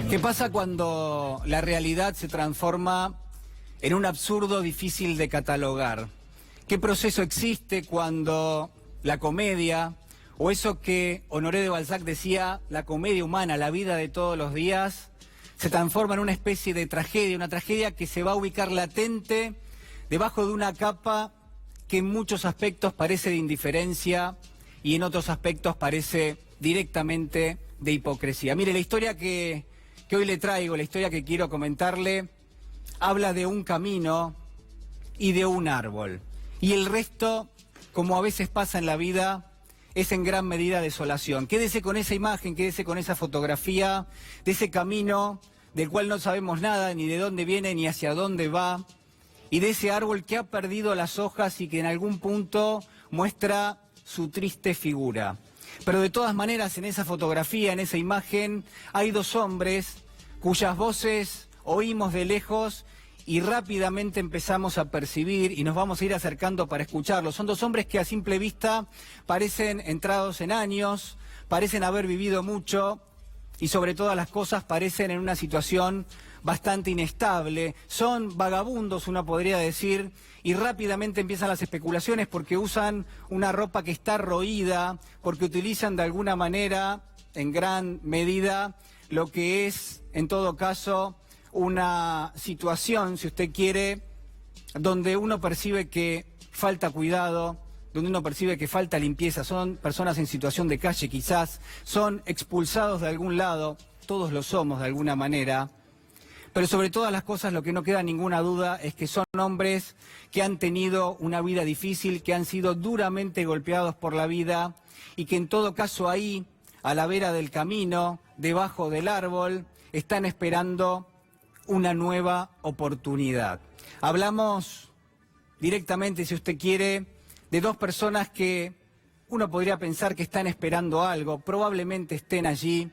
¿Qué pasa cuando la realidad se transforma en un absurdo difícil de catalogar? ¿Qué proceso existe cuando la comedia, o eso que Honoré de Balzac decía, la comedia humana, la vida de todos los días, se transforma en una especie de tragedia, una tragedia que se va a ubicar latente debajo de una capa que en muchos aspectos parece de indiferencia y en otros aspectos parece directamente de hipocresía? Mire, la historia que hoy le traigo, la historia que quiero comentarle, habla de un camino y de un árbol. Y el resto, como a veces pasa en la vida, es en gran medida desolación. Quédese con esa imagen, quédese con esa fotografía de ese camino del cual no sabemos nada, ni de dónde viene, ni hacia dónde va, y de ese árbol que ha perdido las hojas y que en algún punto muestra su triste figura. Pero de todas maneras, en esa fotografía, en esa imagen, hay dos hombres cuyas voces oímos de lejos y rápidamente empezamos a percibir y nos vamos a ir acercando para escucharlos. Son dos hombres que a simple vista parecen entrados en años, parecen haber vivido mucho y sobre todas las cosas parecen en una situación bastante inestable. Son vagabundos, uno podría decir, y rápidamente empiezan las especulaciones porque usan una ropa que está roída, porque utilizan de alguna manera, en gran medida, lo que es, en todo caso, una situación, si usted quiere, donde uno percibe que falta cuidado, donde uno percibe que falta limpieza. Son personas en situación de calle quizás, son expulsados de algún lado, todos lo somos de alguna manera, pero sobre todas las cosas lo que no queda ninguna duda es que son hombres que han tenido una vida difícil, que han sido duramente golpeados por la vida y que en todo caso ahí, a la vera del camino, debajo del árbol, están esperando una nueva oportunidad. Hablamos directamente, si usted quiere, de dos personas que uno podría pensar que están esperando algo, probablemente estén allí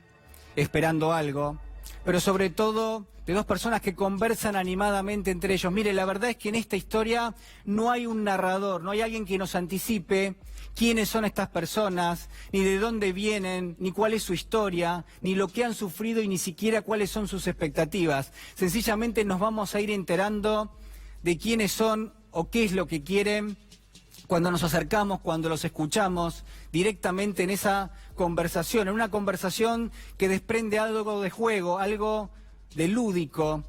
esperando algo, pero sobre todo de dos personas que conversan animadamente entre ellos. Mire, la verdad es que en esta historia no hay un narrador, no hay alguien que nos anticipe quiénes son estas personas, ni de dónde vienen, ni cuál es su historia, ni lo que han sufrido y ni siquiera cuáles son sus expectativas. Sencillamente nos vamos a ir enterando de quiénes son o qué es lo que quieren cuando nos acercamos, cuando los escuchamos directamente en esa conversación, en una conversación que desprende algo de juego, algo de lúdico,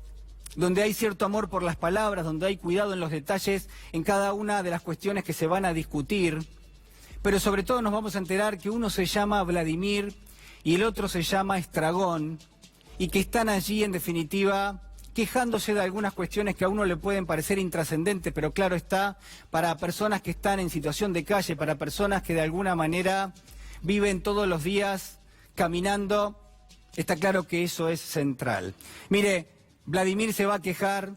donde hay cierto amor por las palabras, donde hay cuidado en los detalles, en cada una de las cuestiones que se van a discutir. Pero sobre todo nos vamos a enterar que uno se llama Vladimir y el otro se llama Estragón, y que están allí en definitiva quejándose de algunas cuestiones que a uno le pueden parecer intrascendentes, pero claro está, para personas que están en situación de calle, para personas que de alguna manera viven todos los días caminando, está claro que eso es central. Mire, Vladimir se va a quejar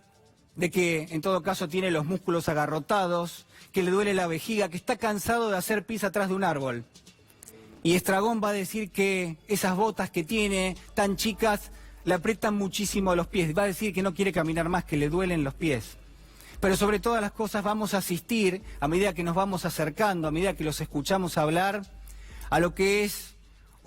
de que en todo caso tiene los músculos agarrotados, que le duele la vejiga, que está cansado de hacer pis atrás de un árbol. Y Estragón va a decir que esas botas que tiene tan chicas le aprietan muchísimo los pies. Va a decir que no quiere caminar más, que le duelen los pies. Pero sobre todas las cosas vamos a asistir, a medida que nos vamos acercando, a medida que los escuchamos hablar, a lo que es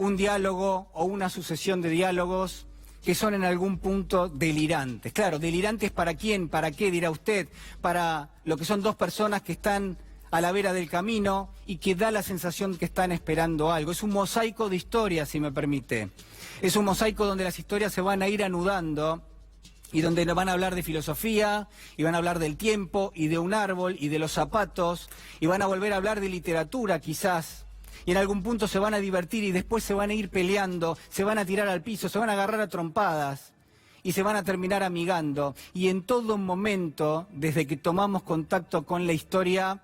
un diálogo o una sucesión de diálogos que son en algún punto delirantes. Claro, delirantes ¿para quién? ¿Para qué? Dirá usted. Para lo que son dos personas que están a la vera del camino y que da la sensación que están esperando algo. Es un mosaico de historias, si me permite. Es un mosaico donde las historias se van a ir anudando y donde van a hablar de filosofía, y van a hablar del tiempo, y de un árbol, y de los zapatos, y van a volver a hablar de literatura quizás, y en algún punto se van a divertir y después se van a ir peleando, se van a tirar al piso, se van a agarrar a trompadas y se van a terminar amigando. Y en todo momento, desde que tomamos contacto con la historia,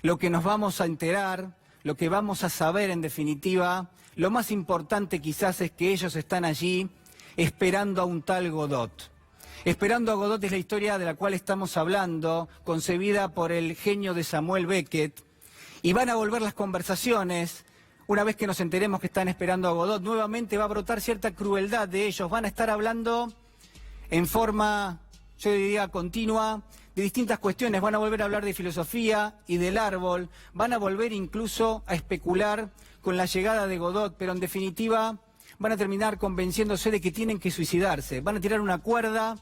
lo que nos vamos a enterar, lo que vamos a saber en definitiva, lo más importante quizás es que ellos están allí esperando a un tal Godot. Esperando a Godot es la historia de la cual estamos hablando, concebida por el genio de Samuel Beckett, y van a volver las conversaciones. Una vez que nos enteremos que están esperando a Godot, nuevamente va a brotar cierta crueldad de ellos, van a estar hablando en forma, yo diría, continua, de distintas cuestiones, van a volver a hablar de filosofía y del árbol, van a volver incluso a especular con la llegada de Godot, pero en definitiva van a terminar convenciéndose de que tienen que suicidarse. Van a tirar una cuerda,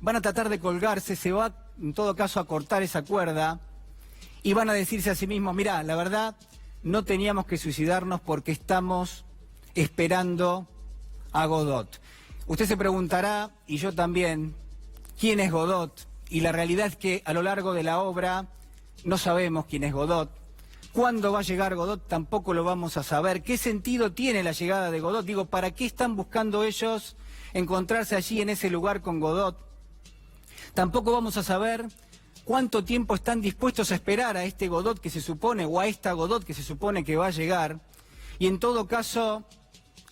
van a tratar de colgarse, se va en todo caso a cortar esa cuerda y van a decirse a sí mismos, mirá, la verdad, no teníamos que suicidarnos porque estamos esperando a Godot. Usted se preguntará, y yo también, ¿quién es Godot? Y la realidad es que a lo largo de la obra no sabemos quién es Godot. ¿Cuándo va a llegar Godot? Tampoco lo vamos a saber. ¿Qué sentido tiene la llegada de Godot? Digo, ¿para qué están buscando ellos encontrarse allí en ese lugar con Godot? Tampoco vamos a saber cuánto tiempo están dispuestos a esperar a este Godot que se supone, o a esta Godot que se supone que va a llegar. Y en todo caso,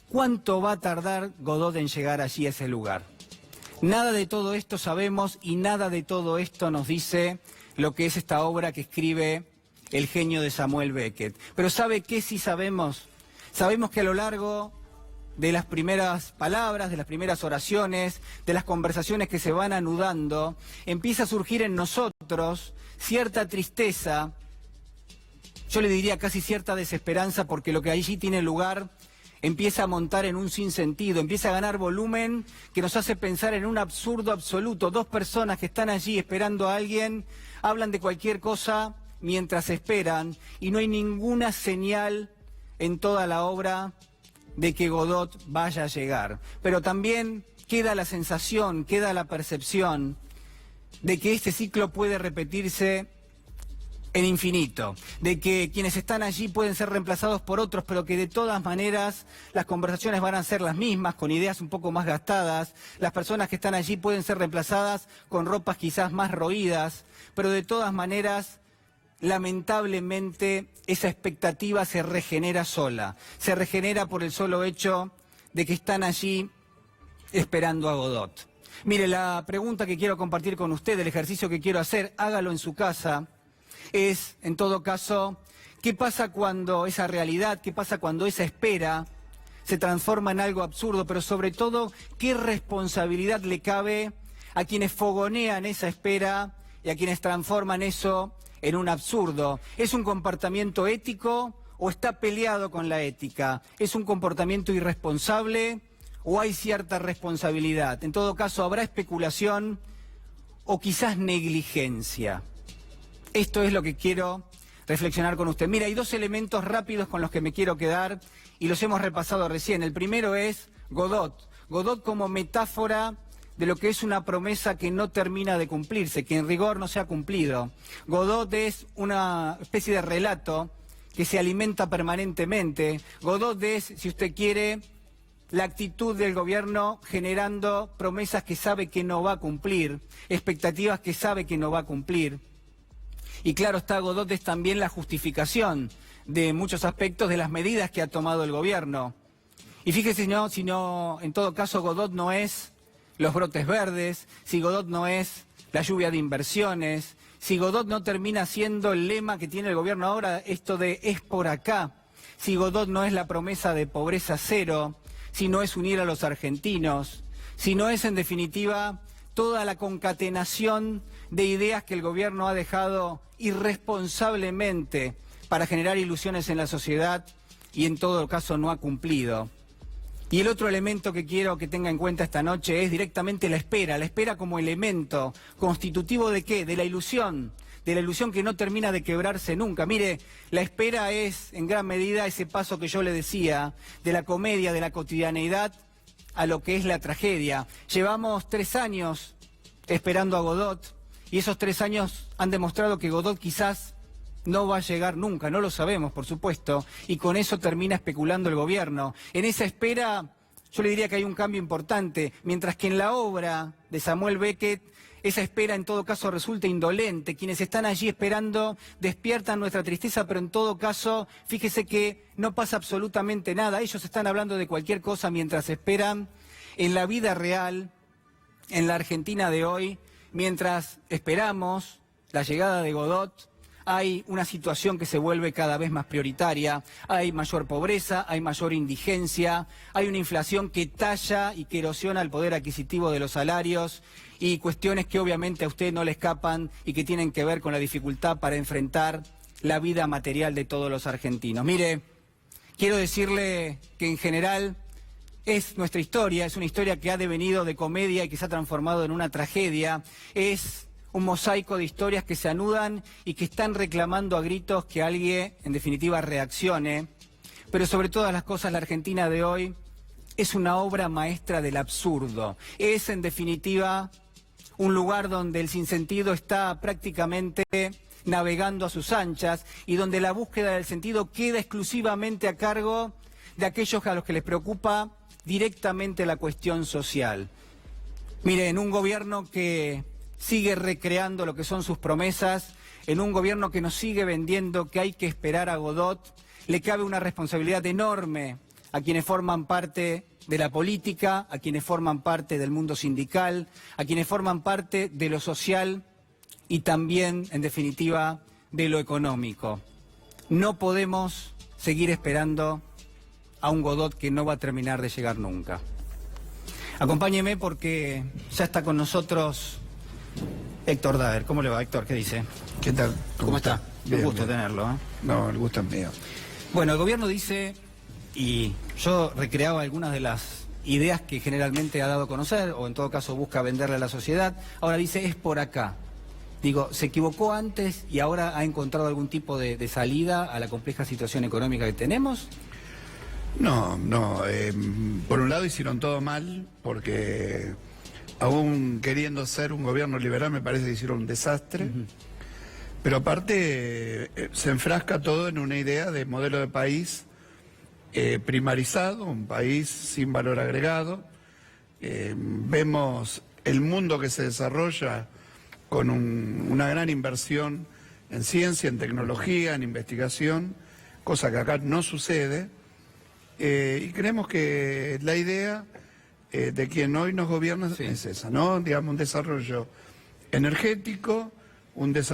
¿cuánto va a tardar Godot en llegar allí a ese lugar? Nada de todo esto sabemos y nada de todo esto nos dice lo que es esta obra que escribe el genio de Samuel Beckett. Pero ¿sabe qué sí sabemos? Sabemos que a lo largo de las primeras palabras, de las primeras oraciones, de las conversaciones que se van anudando, empieza a surgir en nosotros cierta tristeza, yo le diría casi cierta desesperanza, porque lo que allí tiene lugar empieza a montar en un sinsentido, empieza a ganar volumen que nos hace pensar en un absurdo absoluto. Dos personas que están allí esperando a alguien, hablan de cualquier cosa mientras esperan y no hay ninguna señal en toda la obra de que Godot vaya a llegar. Pero también queda la sensación, queda la percepción de que este ciclo puede repetirse en infinito, de que quienes están allí pueden ser reemplazados por otros, pero que de todas maneras las conversaciones van a ser las mismas, con ideas un poco más gastadas, las personas que están allí pueden ser reemplazadas con ropas quizás más roídas, pero de todas maneras, lamentablemente, esa expectativa se regenera sola, se regenera por el solo hecho de que están allí esperando a Godot. Mire, la pregunta que quiero compartir con usted, el ejercicio que quiero hacer, hágalo en su casa, es, en todo caso, ¿qué pasa cuando esa realidad, qué pasa cuando esa espera se transforma en algo absurdo? Pero sobre todo, ¿qué responsabilidad le cabe a quienes fogonean esa espera y a quienes transforman eso en un absurdo? ¿Es un comportamiento ético o está peleado con la ética? ¿Es un comportamiento irresponsable o hay cierta responsabilidad? En todo caso, ¿habrá especulación o quizás negligencia? Esto es lo que quiero reflexionar con usted. Mira, hay dos elementos rápidos con los que me quiero quedar y los hemos repasado recién. El primero es Godot. Godot como metáfora de lo que es una promesa que no termina de cumplirse, que en rigor no se ha cumplido. Godot es una especie de relato que se alimenta permanentemente. Godot es, si usted quiere, la actitud del gobierno generando promesas que sabe que no va a cumplir, expectativas que sabe que no va a cumplir. Y claro está, Godot es también la justificación de muchos aspectos de las medidas que ha tomado el gobierno. Y fíjese, si no, en todo caso, Godot no es los brotes verdes, si Godot no es la lluvia de inversiones, si Godot no termina siendo el lema que tiene el gobierno ahora, esto de es por acá, si Godot no es la promesa de pobreza cero, si no es unir a los argentinos, si no es en definitiva toda la concatenación de ideas que el gobierno ha dejado irresponsablemente para generar ilusiones en la sociedad y en todo caso no ha cumplido. Y el otro elemento que quiero que tenga en cuenta esta noche es directamente la espera como elemento constitutivo ¿de qué? De la ilusión que no termina de quebrarse nunca. Mire, la espera es en gran medida ese paso que yo le decía, de la comedia, de la cotidianeidad, a lo que es la tragedia. Llevamos 3 años esperando a Godot y esos 3 años han demostrado que Godot quizás no va a llegar nunca, no lo sabemos, por supuesto, y con eso termina especulando el gobierno. En esa espera, yo le diría que hay un cambio importante, mientras que en la obra de Samuel Beckett, esa espera en todo caso resulta indolente. Quienes están allí esperando despiertan nuestra tristeza, pero en todo caso, fíjese que no pasa absolutamente nada. Ellos están hablando de cualquier cosa mientras esperan. En la vida real, en la Argentina de hoy, mientras esperamos la llegada de Godot, hay una situación que se vuelve cada vez más prioritaria, hay mayor pobreza, hay mayor indigencia, hay una inflación que talla y que erosiona el poder adquisitivo de los salarios y cuestiones que obviamente a usted no le escapan y que tienen que ver con la dificultad para enfrentar la vida material de todos los argentinos. Mire, quiero decirle que en general es nuestra historia, es una historia que ha devenido de comedia y que se ha transformado en una tragedia, es un mosaico de historias que se anudan y que están reclamando a gritos que alguien, en definitiva, reaccione. Pero sobre todas las cosas, la Argentina de hoy es una obra maestra del absurdo. Es, en definitiva, un lugar donde el sinsentido está prácticamente navegando a sus anchas y donde la búsqueda del sentido queda exclusivamente a cargo de aquellos a los que les preocupa directamente la cuestión social. Mire, en un gobierno que sigue recreando lo que son sus promesas, en un gobierno que nos sigue vendiendo que hay que esperar a Godot, le cabe una responsabilidad enorme a quienes forman parte de la política, a quienes forman parte del mundo sindical, a quienes forman parte de lo social y también, en definitiva, de lo económico. No podemos seguir esperando a un Godot que no va a terminar de llegar nunca. Acompáñeme porque ya está con nosotros Héctor Daer. ¿Cómo le va, Héctor? ¿Qué dice? ¿Qué tal? ¿Cómo está? Bien, Un gusto bien. tenerlo, ¿eh? No, el gusto es mío. Bueno, el gobierno dice, y yo recreaba algunas de las ideas que generalmente ha dado a conocer, o en todo caso busca venderle a la sociedad, ahora dice, es por acá. Digo, ¿se equivocó antes y ahora ha encontrado algún tipo de salida a la compleja situación económica que tenemos? No, por un lado hicieron todo mal, porque aún queriendo ser un gobierno liberal me parece que hicieron un desastre, pero aparte se enfrasca todo en una idea de modelo de país primarizado, un país sin valor agregado. Vemos el mundo que se desarrolla con una gran inversión en ciencia, en tecnología, en investigación, cosa que acá no sucede. Y creemos que la idea de quien hoy nos gobierna es esa, ¿no? Digamos, un desarrollo energético, entre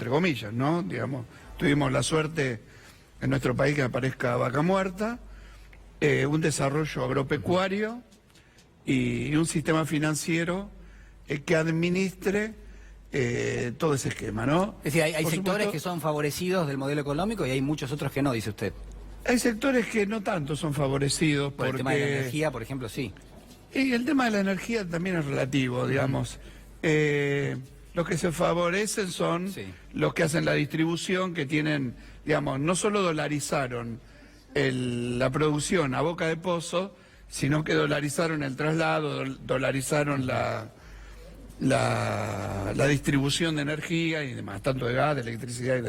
comillas, ¿no? Digamos, tuvimos la suerte en nuestro país que aparezca Vaca Muerta, un desarrollo agropecuario y un sistema financiero que administre todo ese esquema, ¿no? Es decir, hay Por sectores supuesto, que son favorecidos del modelo económico y hay muchos otros que no, dice usted. hay sectores que no tanto son favorecidos Por el tema de la energía, por ejemplo, sí. Y el tema de la energía también es relativo, digamos. Los que se favorecen son los que hacen la distribución, que tienen, digamos, no solo dolarizaron la producción a boca de pozo, sino que dolarizaron el traslado, dolarizaron la distribución de energía y demás, tanto de gas, de electricidad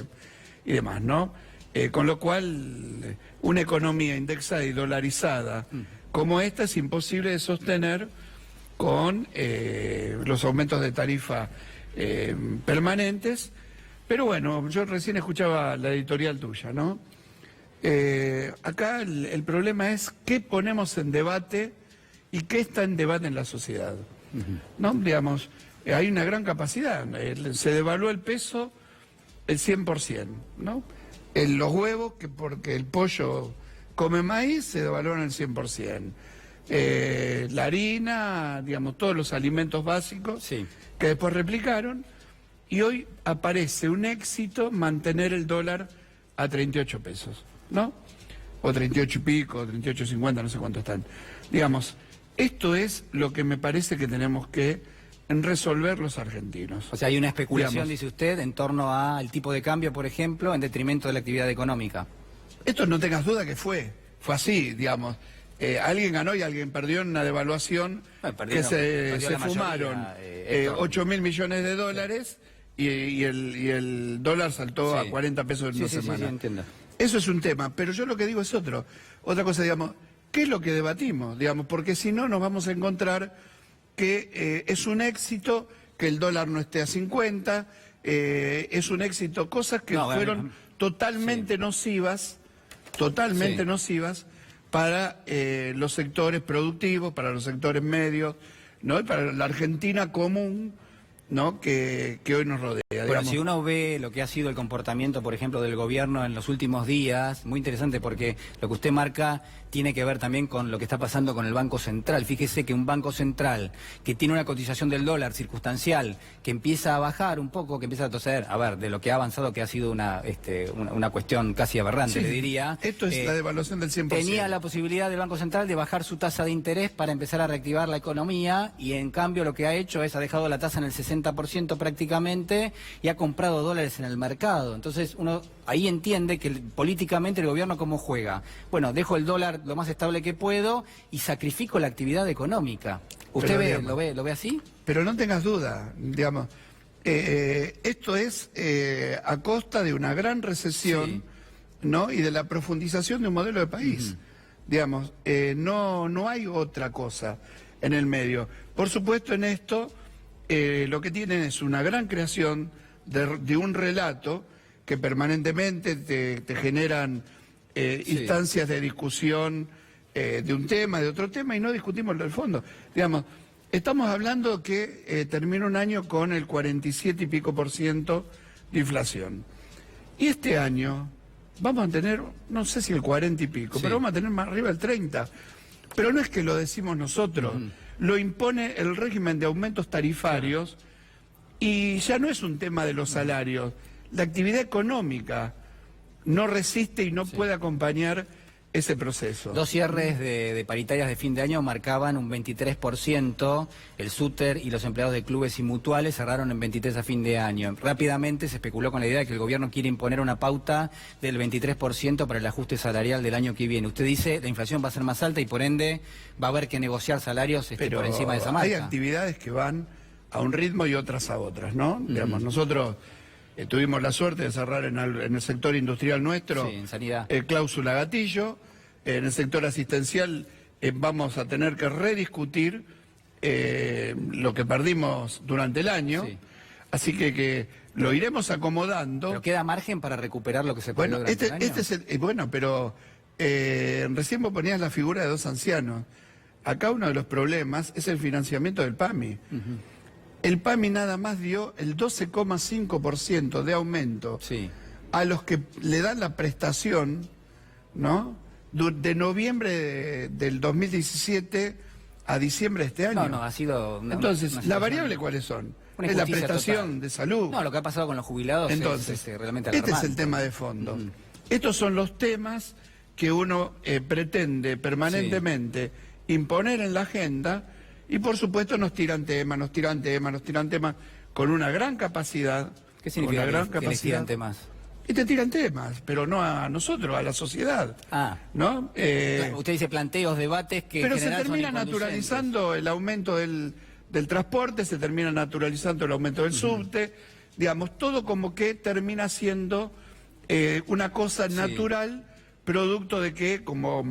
y demás, ¿no? Con lo cual, una economía indexada y dolarizada como esta es imposible de sostener con los aumentos de tarifa permanentes. Pero bueno, yo recién escuchaba la editorial tuya, ¿no? Acá el problema es qué ponemos en debate y qué está en debate en la sociedad, ¿no? Digamos, hay una gran capacidad, se devaluó el peso el 100%, ¿no? Los huevos, que porque el pollo come maíz, se devaluaron el 100%. La harina, digamos, todos los alimentos básicos que después replicaron, y hoy aparece un éxito mantener el dólar a 38 pesos, ¿no? O 38 y pico, 38.50, no sé cuánto están. Digamos, esto es lo que me parece que tenemos que resolver los argentinos. O sea, hay una especulación, digamos, dice usted, en torno al tipo de cambio, por ejemplo, en detrimento de la actividad económica. Esto no tengas duda que fue así, digamos. Alguien ganó y alguien perdió en una devaluación que se fumaron 8.000 millones de dólares y el dólar saltó a 40 pesos en una semana. Sí, entiendo. Eso es un tema, pero yo lo que digo es otra cosa, digamos, ¿qué es lo que debatimos? Digamos, porque si no nos vamos a encontrar que es un éxito que el dólar no esté a 50, es un éxito, cosas que fueron totalmente nocivas para los sectores productivos, para los sectores medios, ¿no? Y para la Argentina común, ¿no? que hoy nos rodea. Bueno, digamos. si uno ve lo que ha sido el comportamiento, por ejemplo, del gobierno en los últimos días, muy interesante porque lo que usted marca tiene que ver también con lo que está pasando con el Banco Central. Fíjese que un Banco Central que tiene una cotización del dólar circunstancial, que empieza a bajar un poco, que empieza a toser, a ver, de lo que ha avanzado, que ha sido una cuestión casi aberrante, Sí, le diría. Esto es la devaluación del 100%. Tenía la posibilidad del Banco Central de bajar su tasa de interés para empezar a reactivar la economía y en cambio lo que ha hecho es ha dejado la tasa en el 60% prácticamente y ha comprado dólares en el mercado. Entonces uno ahí entiende que políticamente el gobierno cómo juega. Bueno, dejo el dólar lo más estable que puedo y sacrifico la actividad económica. ¿Usted lo ve así? Pero no tengas duda, digamos, esto es a costa de una gran recesión, Sí. ¿no? Y de la profundización de un modelo de país. Digamos, no hay otra cosa en el medio. Por supuesto, en esto lo que tienen es una gran creación de un relato que permanentemente te generan instancias de discusión de un tema, de otro tema, y no discutimos el fondo. Digamos, estamos hablando que termina un año con el 47 y pico % de inflación. Y este año vamos a tener, no sé si el 40 y pico, Sí. pero vamos a tener más arriba del 30. Pero no es que lo decimos nosotros, lo impone el régimen de aumentos tarifarios y ya no es un tema de los salarios. La actividad económica no resiste y no puede acompañar ese proceso. Dos cierres de paritarias de fin de año marcaban un 23%, el SUTER y los empleados de clubes y mutuales cerraron en 23 a fin de año. Rápidamente se especuló con la idea de que el gobierno quiere imponer una pauta del 23% para el ajuste salarial del año que viene. Usted dice la inflación va a ser más alta y por ende va a haber que negociar salarios Pero por encima de esa marca. hay actividades que van a un ritmo y otras a otras, ¿no? Digamos, nosotros tuvimos la suerte de cerrar en el sector industrial nuestro Sí, en sanidad. cláusula gatillo. En el sector asistencial vamos a tener que rediscutir lo que perdimos durante el año. Sí. Así que lo iremos acomodando. Pero queda margen para recuperar lo que se perdió Bueno, durante el año. este es el, bueno, pero recién vos ponías la figura de dos ancianos. Acá uno de los problemas es el financiamiento del PAMI. El PAMI nada más dio el 12,5% de aumento Sí. a los que le dan la prestación, ¿no? De noviembre del 2017 a diciembre de este año. No, ha sido... Entonces, una ¿la situación- variable cuáles son? Una Es la injusticia prestación total. de salud. No, lo que ha pasado con los jubilados Entonces, es realmente este es alarmante. el tema de fondo. Estos son los temas que uno pretende permanentemente imponer en la agenda y por supuesto nos tiran temas con una gran capacidad. ¿Qué significa con una gran que les tiran capacidad. temas? Y te tiran temas, pero no a nosotros, a la sociedad. Ah. ¿No? Usted dice planteos, debates que Pero en se general son termina inconducentes. naturalizando el aumento del transporte, se termina naturalizando el aumento del subte, digamos, todo como que termina siendo una cosa natural, producto de que, como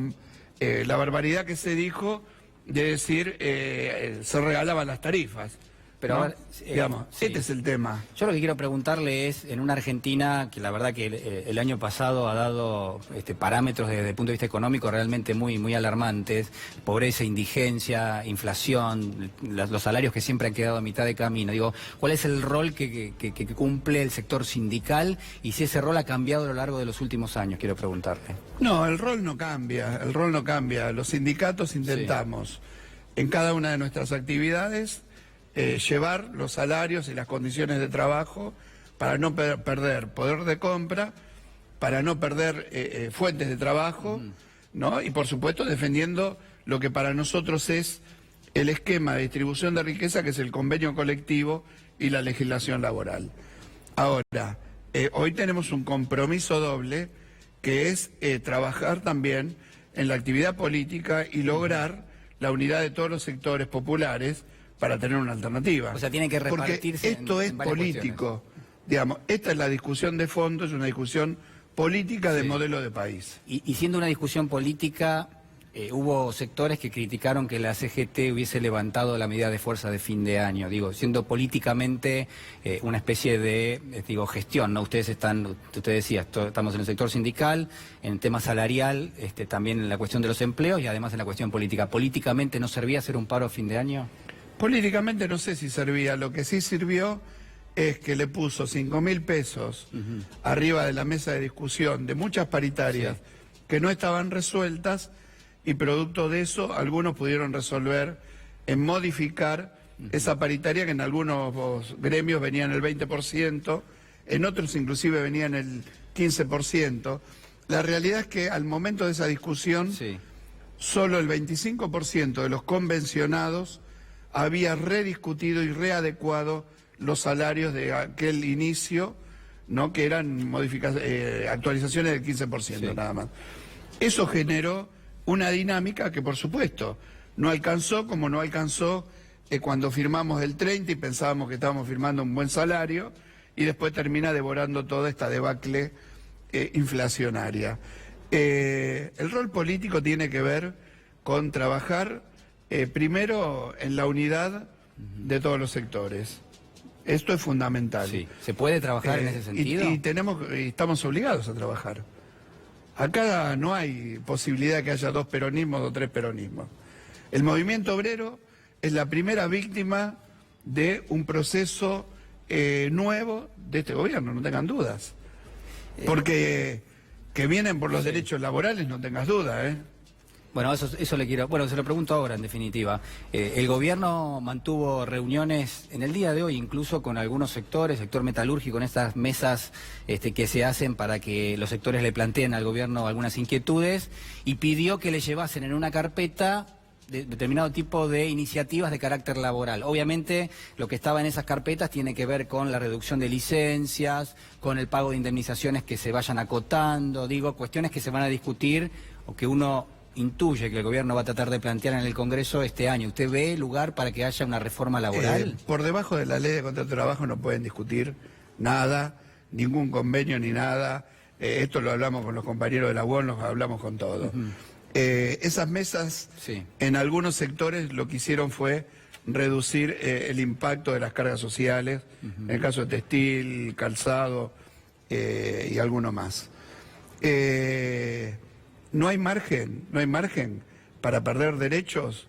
la barbaridad que se dijo, de decir, se regalaban las tarifas. Pero ¿no? a ver, digamos, sí. este es el tema. Yo lo que quiero preguntarle es, en una Argentina que la verdad que el año pasado ha dado parámetros desde el punto de vista económico realmente muy, muy alarmantes, pobreza, indigencia, inflación, los salarios que siempre han quedado a mitad de camino. Digo, ¿cuál es el rol que cumple el sector sindical y si ese rol ha cambiado a lo largo de los últimos años? Quiero preguntarle. No, el rol no cambia, Los sindicatos intentamos en cada una de nuestras actividades llevar los salarios y las condiciones de trabajo para no perder poder de compra, para no perder fuentes de trabajo, ¿no? Y por supuesto defendiendo lo que para nosotros es el esquema de distribución de riqueza, que es el convenio colectivo y la legislación laboral. Ahora, hoy tenemos un compromiso doble, que es trabajar también en la actividad política y lograr la unidad de todos los sectores populares para tener una alternativa. O sea, tiene que repartirse Porque esto en es varias político. Digamos, esta es la discusión de fondo, es una discusión política de modelo de país. Y siendo una discusión política, hubo sectores que criticaron que la CGT hubiese levantado la medida de fuerza de fin de año, digo, siendo políticamente una especie de gestión, ¿no? Usted decía, estamos en el sector sindical, en el tema salarial, también en la cuestión de los empleos y además en la cuestión política. ¿Políticamente no servía hacer un paro a fin de año? Políticamente no sé si servía, lo que sí sirvió es que le puso 5.000 pesos arriba de la mesa de discusión de muchas paritarias que no estaban resueltas y producto de eso algunos pudieron resolver en modificar esa paritaria que en algunos gremios venía en el 20%, en otros inclusive venía en el 15%. La realidad es que al momento de esa discusión solo el 25% de los convencionados había rediscutido y readecuado los salarios de aquel inicio, ¿no? Que eran actualizaciones del 15% nada más. Eso generó una dinámica que, por supuesto, no alcanzó como no alcanzó cuando firmamos el 30 y pensábamos que estábamos firmando un buen salario y después termina devorando toda esta debacle inflacionaria. El rol político tiene que ver con trabajar primero en la unidad de todos los sectores. Esto es fundamental. Sí. ¿Se puede trabajar en ese sentido? Y estamos obligados a trabajar. Acá no hay posibilidad de que haya 2 peronismos o 3 peronismos. El movimiento obrero es la primera víctima de un proceso nuevo de este gobierno, no tengan dudas. Porque que vienen por los derechos laborales, no tengas duda, ¿eh? Bueno, eso le quiero... Bueno, se lo pregunto ahora, en definitiva. El gobierno mantuvo reuniones en el día de hoy, incluso con algunos sectores, sector metalúrgico, en estas mesas que se hacen para que los sectores le planteen al gobierno algunas inquietudes, y pidió que le llevasen en una carpeta determinado tipo de iniciativas de carácter laboral. Obviamente, lo que estaba en esas carpetas tiene que ver con la reducción de licencias, con el pago de indemnizaciones que se vayan acotando, digo, cuestiones que se van a discutir o que uno intuye que el gobierno va a tratar de plantear en el Congreso este año. ¿Usted ve lugar para que haya una reforma laboral? Por debajo de la ley de contrato de trabajo no pueden discutir nada, ningún convenio ni nada. Esto lo hablamos con los compañeros de la UON, lo hablamos con todos. Esas mesas, en algunos sectores lo que hicieron fue reducir el impacto de las cargas sociales, en el caso de textil, calzado y alguno más. No hay margen para perder derechos,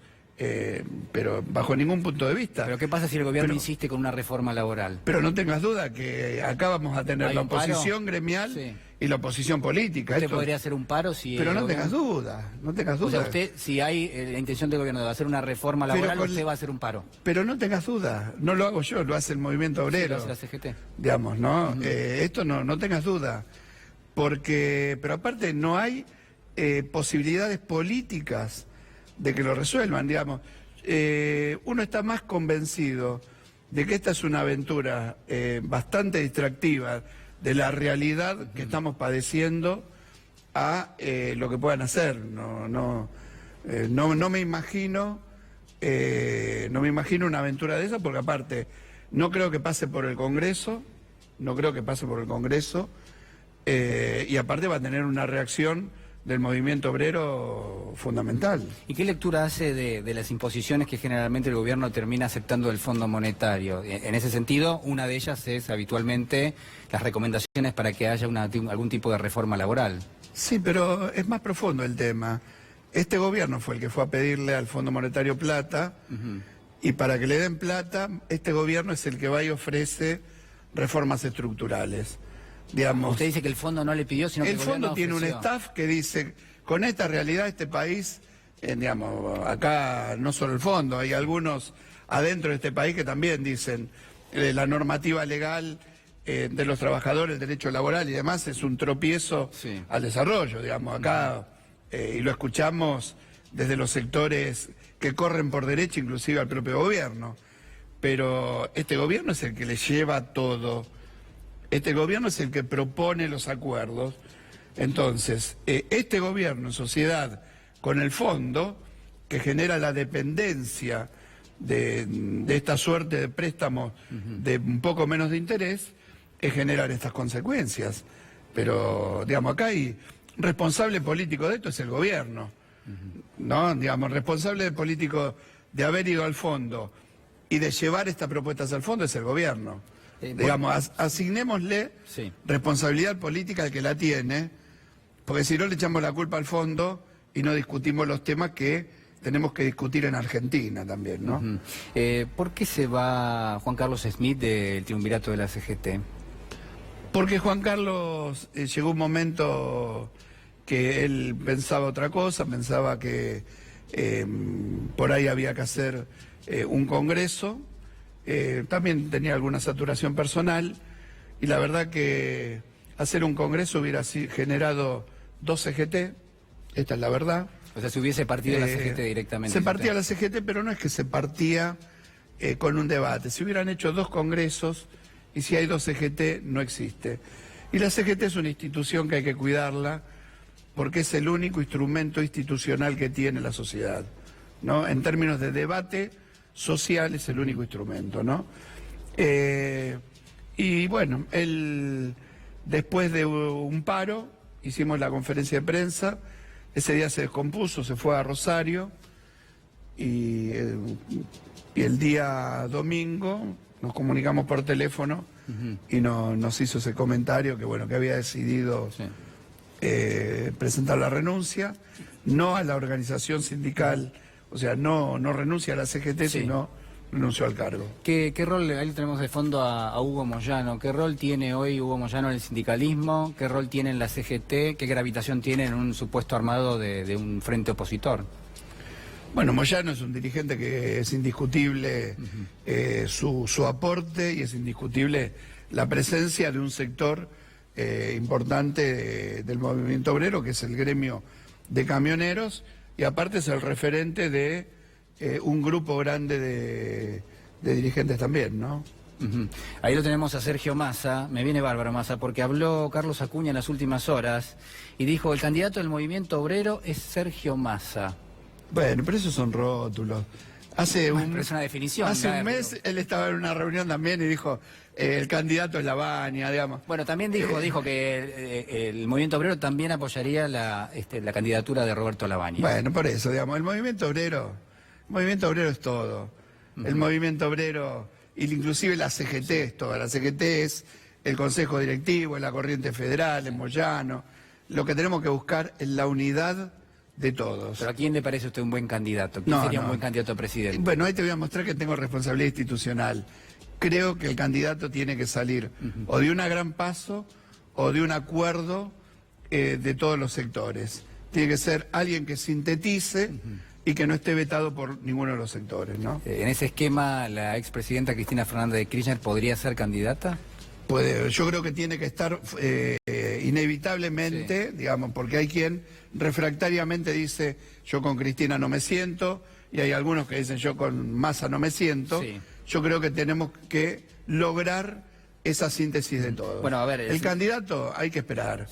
pero bajo ningún punto de vista. ¿Pero qué pasa si el gobierno insiste con una reforma laboral? Pero no tengas duda que acá vamos a tener la oposición gremial y la oposición política. ¿Usted podría hacer un paro si... Pero no tengas duda, no tengas duda. O sea, usted, si hay la intención del gobierno de hacer una reforma laboral, usted va a hacer un paro. Pero no tengas duda, no lo hago yo, lo hace el movimiento obrero. Sí, lo hace la CGT. Digamos, ¿no? Esto no tengas duda. Pero aparte no hay posibilidades políticas de que lo resuelvan, digamos. Uno está más convencido de que esta es una aventura bastante distractiva de la realidad que estamos padeciendo a lo que puedan hacer. No me imagino una aventura de esa, porque aparte no creo que pase por el Congreso, y aparte va a tener una reacción del movimiento obrero fundamental. ¿Y qué lectura hace de las imposiciones que generalmente el gobierno termina aceptando del Fondo Monetario? En ese sentido, una de ellas es habitualmente las recomendaciones para que haya algún tipo de reforma laboral. Sí, pero es más profundo el tema. Este gobierno fue el que fue a pedirle al Fondo Monetario plata, y para que le den plata, este gobierno es el que va y ofrece reformas estructurales. Digamos, usted dice que el fondo no le pidió, sino que el fondo tiene un staff que dice, con esta realidad este país, digamos, acá no solo el fondo, hay algunos adentro de este país que también dicen la normativa legal de los trabajadores, el derecho laboral y demás es un tropiezo al desarrollo, digamos, acá, y lo escuchamos desde los sectores que corren por derecha, inclusive al propio gobierno, pero este gobierno es el que le lleva todo. Este gobierno es el que propone los acuerdos. Entonces, este gobierno en sociedad con el fondo, que genera la dependencia de esta suerte de préstamos de un poco menos de interés, es generar estas consecuencias. Pero, digamos, acá hay responsable político de esto es el gobierno. ¿No? Digamos, responsable político de haber ido al fondo y de llevar estas propuestas al fondo es el gobierno. Digamos, asignémosle responsabilidad política al que la tiene, porque si no le echamos la culpa al fondo y no discutimos los temas que tenemos que discutir en Argentina también, ¿no? ¿Por qué se va Juan Carlos Smith del triunvirato de la CGT? Porque Juan Carlos llegó un momento que él pensaba otra cosa, pensaba que por ahí había que hacer un congreso, también tenía alguna saturación personal, y la verdad que hacer un congreso hubiera generado 2 CGT, esta es la verdad. O sea, se hubiese partido la CGT directamente. Se partía la CGT, pero no es que se partía con un debate. Si hubieran hecho 2 congresos, y si hay 2 CGT, no existe. Y la CGT es una institución que hay que cuidarla, porque es el único instrumento institucional que tiene la sociedad, ¿no? En términos de debate social es el único instrumento, ¿no? Y bueno, él, después de un paro, hicimos la conferencia de prensa, ese día se descompuso, se fue a Rosario, y el día domingo nos comunicamos por teléfono y nos hizo ese comentario que bueno, que había decidido presentar la renuncia, no a la organización sindical, o sea, no renuncia a la CGT, sino renunció al cargo. ¿Qué rol, ahí tenemos de fondo a Hugo Moyano, qué rol tiene hoy Hugo Moyano en el sindicalismo, qué rol tiene en la CGT, qué gravitación tiene en un supuesto armado de un frente opositor? Bueno, Moyano es un dirigente que es indiscutible su aporte, y es indiscutible la presencia de un sector importante del movimiento obrero, que es el gremio de camioneros, y aparte es el referente de un grupo grande de dirigentes también, ¿no? Ahí lo tenemos a Sergio Massa, me viene bárbaro Massa, porque habló Carlos Acuña en las últimas horas y dijo, el candidato del movimiento obrero es Sergio Massa. Bueno, pero esos son rótulos. Pero es una definición. Hace un mes él estaba en una reunión también y dijo, el candidato es Lavagna, digamos. Bueno, también dijo que el movimiento obrero también apoyaría la candidatura de Roberto Lavagna. Bueno, por eso, digamos, el movimiento obrero es todo. El movimiento obrero, inclusive la CGT es toda. La CGT es el Consejo Directivo, es la Corriente Federal, es Moyano. Lo que tenemos que buscar es la unidad de todos. ¿Pero a quién le parece usted un buen candidato? ¿Quién sería un buen candidato a presidente? Bueno, ahí te voy a mostrar que tengo responsabilidad institucional. Creo que el candidato tiene que salir o de una gran paso o de un acuerdo de todos los sectores. Tiene que ser alguien que sintetice y que no esté vetado por ninguno de los sectores, ¿no? En ese esquema, ¿la expresidenta Cristina Fernández de Kirchner podría ser candidata? Yo creo que tiene que estar inevitablemente, digamos, porque hay quien refractariamente dice, yo con Cristina no me siento, y hay algunos que dicen, yo con Massa no me siento. Yo creo que tenemos que lograr esa síntesis de todo. Bueno, a ver, el candidato hay que esperar.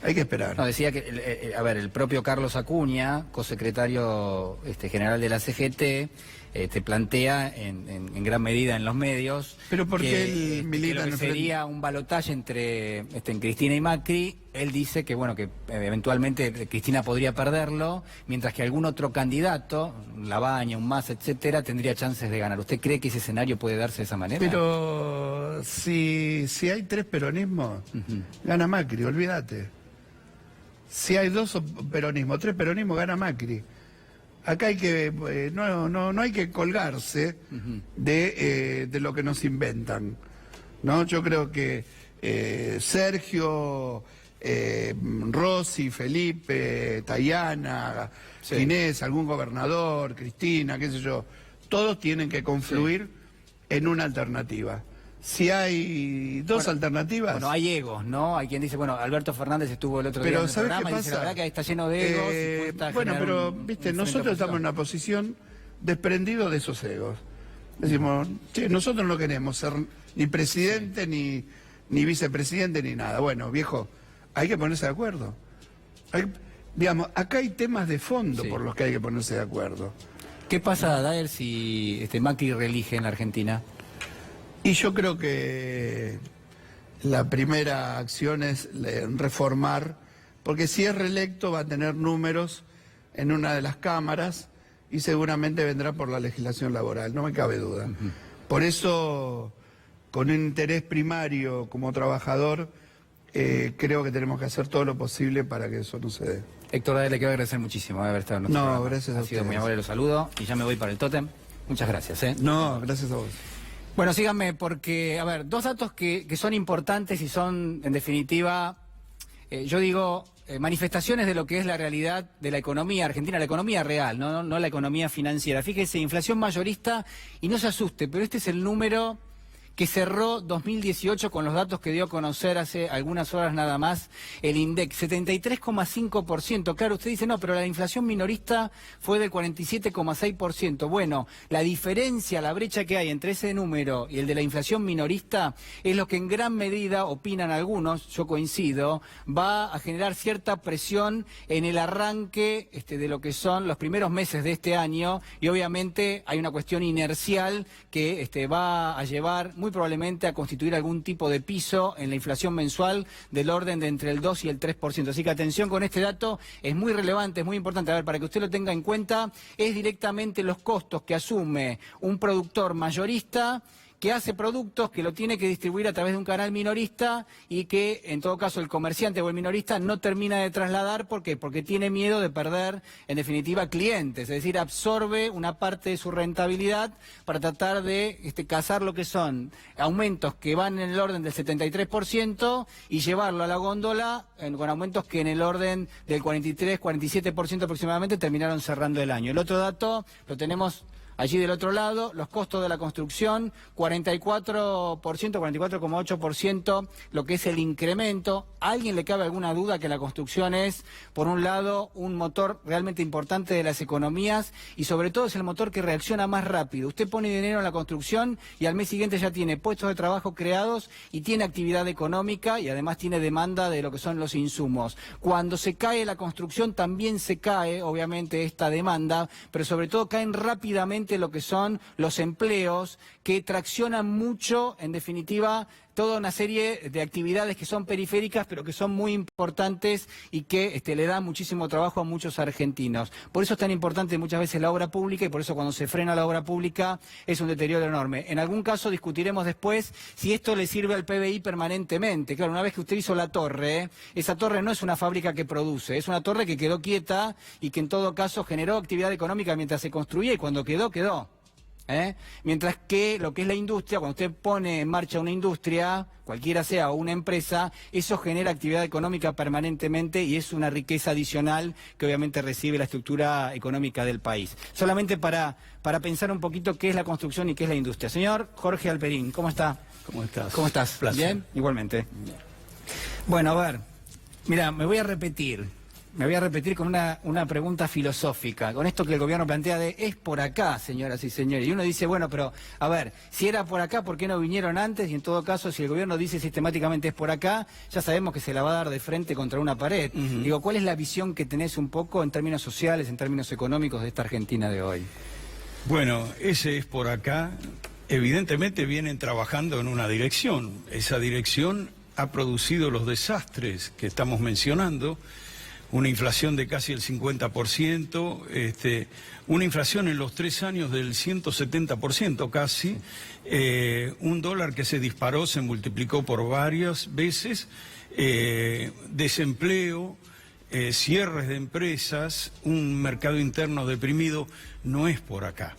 Hay que esperar. No, decía que, el propio Carlos Acuña, cosecretario general de la CGT, plantea en gran medida en los medios. Pero porque él milita que lo que sería un balotaje entre Cristina y Macri. Él dice que que eventualmente Cristina podría perderlo, mientras que algún otro candidato, Lavagna, un Massa, etcétera, tendría chances de ganar. ¿Usted cree que ese escenario puede darse de esa manera? Pero si hay 3 peronismos, gana Macri, olvídate. Si hay 2 peronismos, 3 peronismos, gana Macri. Acá hay que no hay que colgarse de lo que nos inventan, ¿no? Yo creo que Sergio, Rossi, Felipe, Tayana, Inés, algún gobernador, Cristina, qué sé yo, todos tienen que confluir en una alternativa. Si hay 2 alternativas... Bueno, hay egos, ¿no? Hay quien dice, Alberto Fernández estuvo el otro día en el programa y dice, la verdad que está lleno de egos. Pero, viste, nosotros estamos en una posición desprendido de esos egos. Decimos, nosotros no queremos ser ni presidente, ni vicepresidente, ni nada. Bueno, viejo, hay que ponerse de acuerdo. Digamos, acá hay temas de fondo por los que hay que ponerse de acuerdo. ¿Qué pasa, Daer, si Macri reelige en la Argentina? Y yo creo que la primera acción es reformar, porque si es reelecto va a tener números en una de las cámaras y seguramente vendrá por la legislación laboral, no me cabe duda. Por eso, con un interés primario como trabajador, creo que tenemos que hacer todo lo posible para que eso no se dé. Héctor, le quiero agradecer muchísimo haber estado en nuestro programa. Gracias a Ha sido ustedes. muy amable, lo saludo y ya me voy para el tótem. Muchas gracias. No, gracias a vos. Bueno, síganme porque, a ver, dos datos que son importantes y son, en definitiva, yo digo, manifestaciones de lo que es la realidad de la economía argentina, la economía real, no la economía financiera. Fíjese, inflación mayorista, y no se asuste, pero este es el número que cerró 2018 con los datos que dio a conocer hace algunas horas nada más el INDEC, 73,5%. Claro, usted dice, no, pero la inflación minorista fue del 47,6%. Bueno, la diferencia, la brecha que hay entre ese número y el de la inflación minorista es lo que en gran medida, opinan algunos, yo coincido, va a generar cierta presión en el arranque de lo que son los primeros meses de este año, y obviamente hay una cuestión inercial que va a llevar muy probablemente a constituir algún tipo de piso en la inflación mensual del orden de entre el 2 y el 3%. Así que atención con este dato, es muy relevante, es muy importante. A ver, para que usted lo tenga en cuenta, es directamente los costos que asume un productor mayorista que hace productos, que lo tiene que distribuir a través de un canal minorista y que, en todo caso, el comerciante o el minorista no termina de trasladar. ¿Por qué? Porque tiene miedo de perder, en definitiva, clientes. Es decir, absorbe una parte de su rentabilidad para tratar de cazar lo que son aumentos que van en el orden del 73% y llevarlo a la góndola con aumentos que en el orden del 43, 47% aproximadamente terminaron cerrando el año. El otro dato lo tenemos allí del otro lado, los costos de la construcción, 44%, 44,8%, lo que es el incremento. ¿A alguien le cabe alguna duda que la construcción es, por un lado, un motor realmente importante de las economías y sobre todo es el motor que reacciona más rápido? Usted pone dinero en la construcción y al mes siguiente ya tiene puestos de trabajo creados y tiene actividad económica y además tiene demanda de lo que son los insumos. Cuando se cae la construcción también se cae, obviamente, esta demanda, pero sobre todo caen rápidamente lo que son los empleos, que traccionan mucho, en definitiva, toda una serie de actividades que son periféricas, pero que son muy importantes y que le dan muchísimo trabajo a muchos argentinos. Por eso es tan importante muchas veces la obra pública y por eso cuando se frena la obra pública es un deterioro enorme. En algún caso discutiremos después si esto le sirve al PBI permanentemente. Claro, una vez que usted hizo la torre, esa torre no es una fábrica que produce, es una torre que quedó quieta y que en todo caso generó actividad económica mientras se construía y cuando quedó, quedó. Mientras que lo que es la industria, cuando usted pone en marcha una industria, cualquiera sea, o una empresa, eso genera actividad económica permanentemente y es una riqueza adicional que obviamente recibe la estructura económica del país. Solamente para pensar un poquito qué es la construcción y qué es la industria. Señor Jorge Alperín, ¿cómo está? ¿Cómo estás? ¿Cómo estás? Placer. ¿Bien? Igualmente. Bueno, a ver, mira, me voy a repetir con una pregunta filosófica, con esto que el gobierno plantea de es por acá, señoras y señores. Y uno dice, bueno, pero a ver, si era por acá, ¿por qué no vinieron antes? Y en todo caso, si el gobierno dice sistemáticamente es por acá, ya sabemos que se la va a dar de frente contra una pared. Digo, ¿cuál es la visión que tenés un poco en términos sociales, en términos económicos de esta Argentina de hoy? Bueno, ese es por acá. Evidentemente vienen trabajando en una dirección. Esa dirección ha producido los desastres que estamos mencionando. Una inflación de casi el 50%, una inflación en los 3 años del 170% casi, un dólar que se disparó, se multiplicó por varias veces, desempleo, cierres de empresas, un mercado interno deprimido. No es por acá.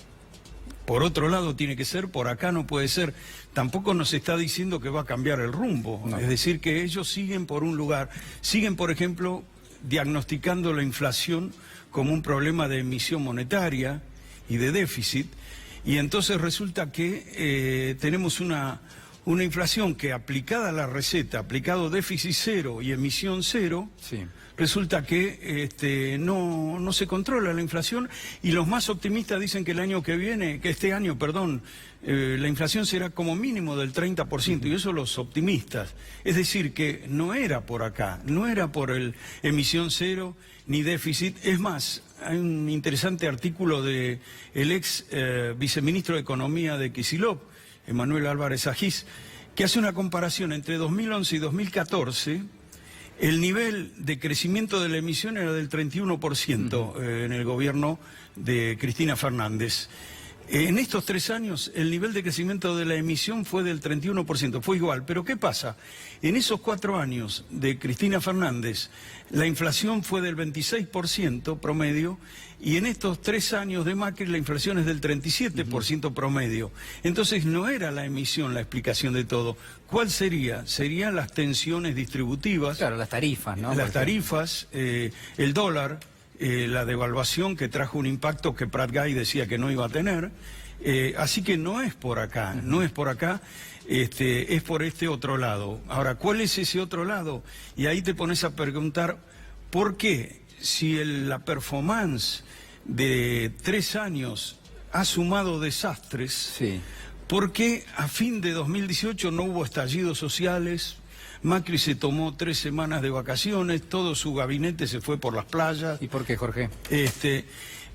Por otro lado tiene que ser, por acá no puede ser. Tampoco nos está diciendo que va a cambiar el rumbo, no. Es decir, que ellos siguen por un lugar, siguen, por ejemplo, diagnosticando la inflación como un problema de emisión monetaria y de déficit, y entonces resulta que tenemos una inflación que, aplicada a la receta, aplicado déficit cero y emisión cero, sí, resulta que no se controla la inflación, y los más optimistas dicen que este año, la inflación será como mínimo del 30%, y eso los optimistas. Es decir, que no era por acá, no era por el emisión cero ni déficit. Es más, hay un interesante artículo de el ex viceministro de Economía de Kicillof, Emanuel Álvarez Agis, que hace una comparación entre 2011 y 2014. El nivel de crecimiento de la emisión era del 31% en el gobierno de Cristina Fernández. En estos 3 años el nivel de crecimiento de la emisión fue del 31%, fue igual. Pero ¿qué pasa? En esos 4 años de Cristina Fernández la inflación fue del 26% promedio y en estos 3 años de Macri la inflación es del 37% promedio. Entonces no era la emisión la explicación de todo. ¿Cuál sería? Serían las tensiones distributivas. Claro, las tarifas, ¿no? Las tarifas, el dólar. La devaluación que trajo un impacto que Prat Gay decía que no iba a tener, así que no es por acá, no es por acá, es por este otro lado. Ahora, ¿cuál es ese otro lado? Y ahí te pones a preguntar, ¿por qué? Si la performance de 3 años ha sumado desastres, Sí. ¿por qué a fin de 2018 no hubo estallidos sociales? Macri se tomó 3 semanas de vacaciones, todo su gabinete se fue por las playas. ¿Y por qué, Jorge?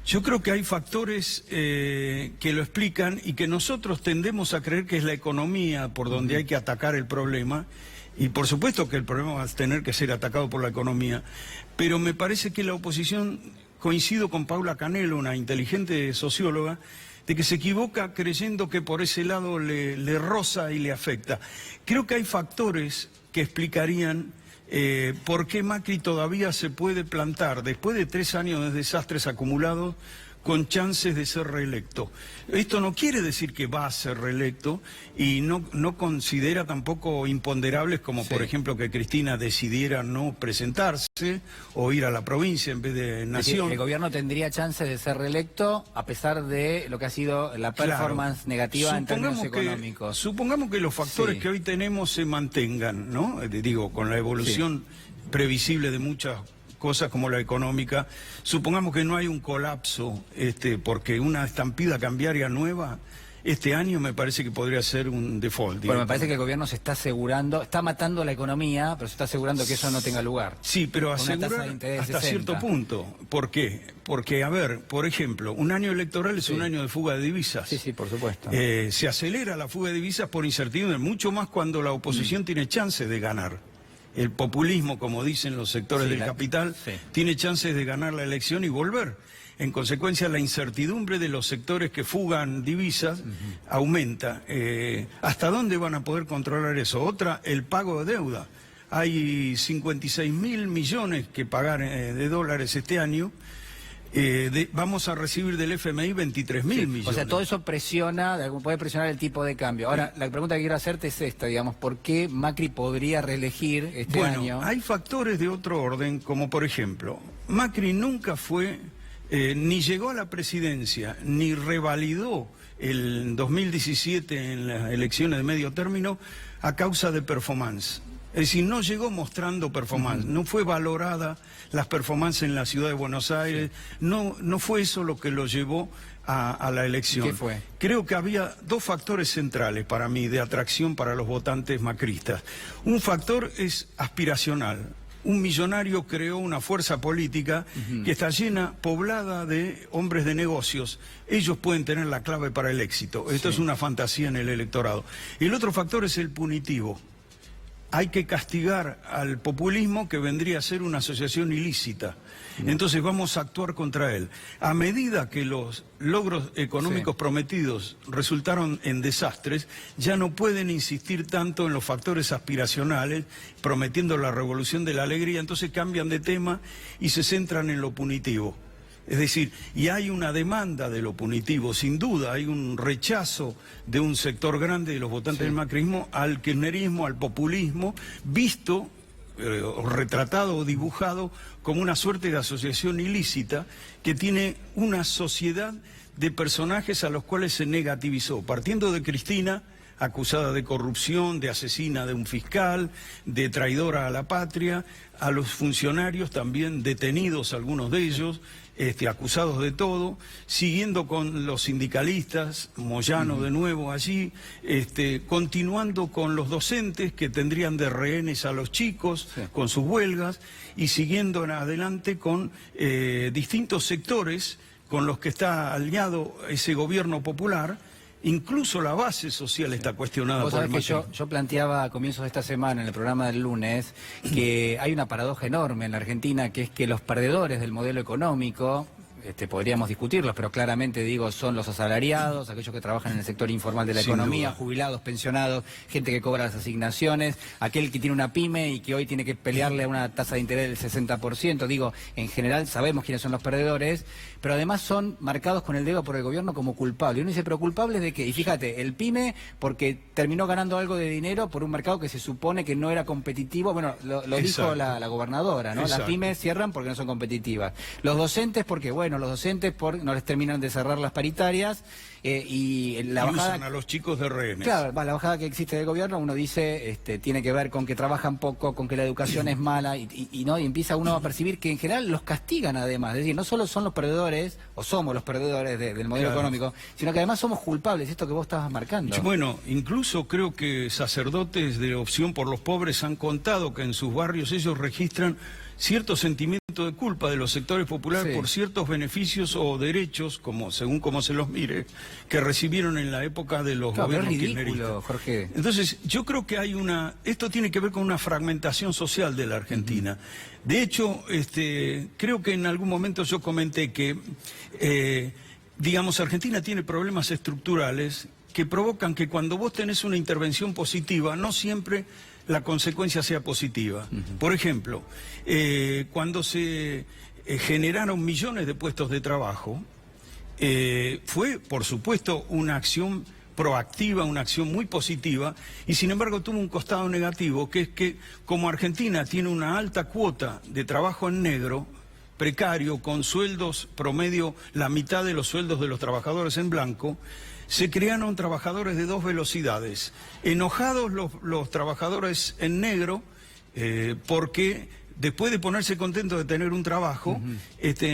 Yo creo que hay factores que lo explican y que nosotros tendemos a creer que es la economía por donde hay que atacar el problema. Y por supuesto que el problema va a tener que ser atacado por la economía. Pero me parece que la oposición, coincido con Paula Canelo, una inteligente socióloga, de que se equivoca creyendo que por ese lado le roza y le afecta. Creo que hay factores que explicarían por qué Macri todavía se puede plantar, después de 3 años de desastres acumulados, con chances de ser reelecto. Esto no quiere decir que va a ser reelecto y no considera tampoco imponderables como, por ejemplo, que Cristina decidiera no presentarse o ir a la provincia en vez de Nación. El gobierno tendría chances de ser reelecto a pesar de lo que ha sido la performance negativa en términos económicos. Supongamos que los factores que hoy tenemos se mantengan, ¿no? Digo, con la evolución previsible de muchas cosas como la económica, supongamos que no hay un colapso, porque una estampida cambiaria nueva, este año me parece que podría ser un default. Bueno, me parece que el gobierno se está asegurando, está matando la economía, pero se está asegurando que eso no tenga lugar. Sí, pero asegurar hasta cierto punto. ¿Por qué? Porque, a ver, por ejemplo, un año electoral es un año de fuga de divisas. Sí, sí, por supuesto. Se acelera la fuga de divisas por incertidumbre, mucho más cuando la oposición tiene chances de ganar. El populismo, como dicen los sectores del capital, tiene chances de ganar la elección y volver. En consecuencia, la incertidumbre de los sectores que fugan divisas aumenta. ¿Hasta dónde van a poder controlar eso? Otra, el pago de deuda. Hay 56.000 millones que pagar de dólares este año. Vamos a recibir del FMI 23.000 millones. O sea, todo eso puede presionar el tipo de cambio. Ahora, la pregunta que quiero hacerte es esta, digamos, ¿por qué Macri podría reelegir este año? Bueno, hay factores de otro orden, como por ejemplo, Macri nunca fue, ni llegó a la presidencia, ni revalidó el 2017 en las elecciones de medio término a causa de performance. Es decir, no llegó mostrando performance, no fue valorada las performances en la ciudad de Buenos Aires, no fue eso lo que lo llevó a la elección. ¿Qué fue? Creo que había 2 factores centrales para mí de atracción para los votantes macristas. Un factor es aspiracional. Un millonario creó una fuerza política que está llena, poblada de hombres de negocios. Ellos pueden tener la clave para el éxito. Esto es una fantasía en el electorado. Y el otro factor es el punitivo. Hay que castigar al populismo, que vendría a ser una asociación ilícita. Entonces vamos a actuar contra él. A medida que los logros económicos prometidos resultaron en desastres, ya no pueden insistir tanto en los factores aspiracionales, prometiendo la revolución de la alegría, entonces cambian de tema y se centran en lo punitivo. Es decir, y hay una demanda de lo punitivo, sin duda, hay un rechazo de un sector grande de los votantes del macrismo al kirchnerismo, al populismo, visto, retratado o dibujado como una suerte de asociación ilícita que tiene una sociedad de personajes a los cuales se negativizó, partiendo de Cristina, acusada de corrupción, de asesina de un fiscal, de traidora a la patria, a los funcionarios también detenidos, algunos de ellos, acusados de todo, siguiendo con los sindicalistas, Moyano de nuevo allí, continuando con los docentes que tendrían de rehenes a los chicos, con sus huelgas, y siguiendo en adelante con distintos sectores con los que está aliado ese gobierno popular. Incluso la base social está cuestionada por el macrismo. Yo planteaba a comienzos de esta semana, en el programa del lunes, que hay una paradoja enorme en la Argentina, que es que los perdedores del modelo económico, podríamos discutirlos, pero claramente digo, son los asalariados, aquellos que trabajan en el sector informal de la Sin economía, duda. jubilados, pensionados, gente que cobra las asignaciones, aquel que tiene una pyme y que hoy tiene que pelearle a una tasa de interés del 60%. Digo, en general sabemos quiénes son los perdedores, pero además son marcados con el dedo por el gobierno como culpables. Y uno dice, pero ¿culpables de qué? Y fíjate, el pyme porque terminó ganando algo de dinero por un mercado que se supone que no era competitivo. Bueno, lo dijo la gobernadora, ¿no? Exacto. Las pymes cierran porque no son competitivas. Los docentes porque, bueno, los docentes no les terminan de cerrar las paritarias y la Y bajada... usan a los chicos de rehenes. Claro, la bajada que existe del gobierno, uno dice, tiene que ver con que trabajan poco, con que la educación es mala, y empieza uno a percibir que en general los castigan además. Es decir, no solo son los perdedores, o somos los perdedores del modelo Claro. económico, sino que además somos culpables, esto que vos estabas marcando. Bueno, incluso creo que sacerdotes de Opción por los Pobres han contado que en sus barrios ellos registran cierto sentimiento de culpa de los sectores populares Sí. por ciertos beneficios o derechos, según como se los mire, que recibieron en la época de los Claro, pero es gobiernos ridículo, kirchneristas. Jorge. Entonces, yo creo que esto tiene que ver con una fragmentación social de la Argentina. De hecho, creo que en algún momento yo comenté que, digamos, Argentina tiene problemas estructurales que provocan que cuando vos tenés una intervención positiva, no siempre la consecuencia sea positiva. Por ejemplo, cuando se generaron millones de puestos de trabajo, fue, por supuesto, una acción proactiva, una acción muy positiva, y sin embargo tuvo un costado negativo, que es que como Argentina tiene una alta cuota de trabajo en negro, precario, con sueldos promedio la mitad de los sueldos de los trabajadores en blanco, se crearon trabajadores de dos velocidades. Enojados los trabajadores en negro, porque después de ponerse contentos de tener un trabajo,